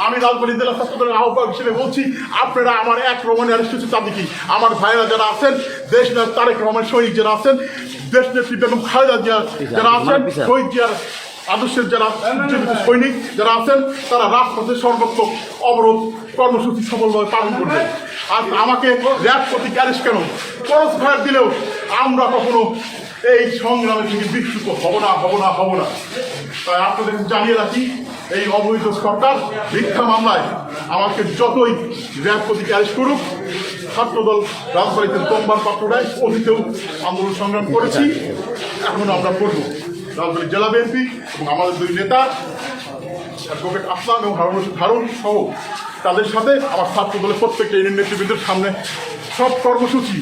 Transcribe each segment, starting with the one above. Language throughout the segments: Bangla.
আমি রাজবাড়ী জেলা ছাত্রদলের আহ্বায়ক হিসেবে বলছি, আপনারা আমার এক রহমানের অ্যারেস্ট তাদেরকে, আমার ভাইয়েরা যারা আছেন, দেশ নেতা তারেক রহমান সৈনিক যারা আছেন, দেশ নেত্রী বেগম খালেদা জিয়া যারা আছেন, শহীদ জিয়ার আদর্শের যারা সৈনিক যারা আছেন, তারা রাজপথে সর্বত্র অবরোধ কর্মসূচি সফলভাবে পালন করবে। আর আমাকে র্যাব প্রতীক অ্যারেস্ট কেন ক্রস ফায়ার দিলেও আমরা কখনো এই সংগ্রামে থেকে বিচ্যুত হব না। তাই আপনাদের জানিয়ে রাখি, এই অবৈধ সরকার মিথ্যা মামলায় আমাকে যতই র্যাব প্রতীক অ্যারেস্ট করুক, ছাত্রদল রাজবাড়ীতে সোমবার পাত্রটায় অতীতেও আন্দোলন সংগ্রাম করেছি, এখনও আমরা করব। রাজবাড়ী জেলা বিএনপি এবং আমাদের দুই নেতা অ্যাডভোকেট আসলাম এবং হারুন রশিদ হারুন সহ তাদের সাথে আমার ছাত্রদলের প্রত্যেকটা ইউনিয়ন নেতৃবৃন্দের সামনে সব কর্মসূচি,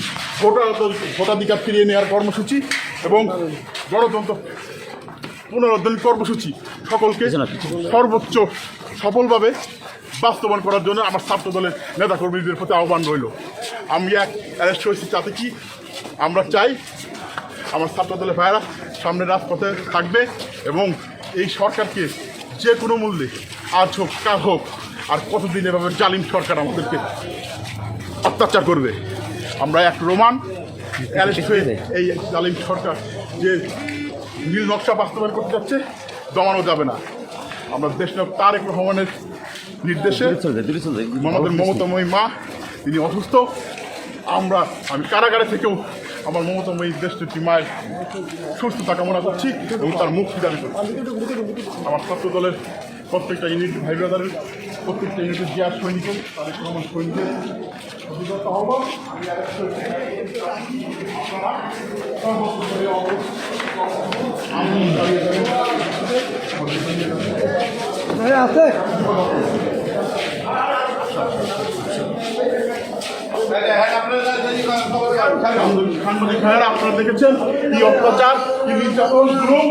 ভোটাধিকার ফিরিয়ে নেওয়ার কর্মসূচি এবং গণতন্ত্র পুনরুদ্ধারের কর্মসূচি সকলকে সর্বোচ্চ সফলভাবে বাস্তবায়ন করার জন্য আমার ছাত্রদলের নেতাকর্মীদের প্রতি আহ্বান রইল। আমি এক অ্যারেস্ট হয়েছি তাতে কি আমরা চাই আমার ছাত্রদলের ভাইয়েরা সামনে রাজপথে থাকবে এবং এই সরকারকে যে কোনো মূল্যে আজ হোক কাল হোক আর কতদিন এভাবে জালিম সরকার আমাদেরকে অত্যাচার করবে। আমরা এক রোমান অ্যারেস্ট হয়ে এই জালিম সরকার যে নীল নকশা বাস্তবায়ন করতে যাচ্ছে দমানো যাবে না। আমরা দেশনায়ক তারেক রহমানের নির্দেশে আমাদের মমতাময়ী মা তিনি অসুস্থ, আমি কারাগারে থেকেও আমার মমতাময়ী দেশনেত্রী মায়ের সুস্থতা কামনা করছি এবং তার মুক্তি দাবি করছি। আমার ছাত্রদলের প্রত্যেকটা ইউনিট ভাই ব্রাদারের প্রত্যেকটা ইউনিটের জিয়ার সৈনিকের তারেক রহমান সৈনিকের আছে সাংবাদিক ভাইয়েরা আপনারা দেখেছেন কি অত্যাচার, কি নির্যাতন, জুলুম।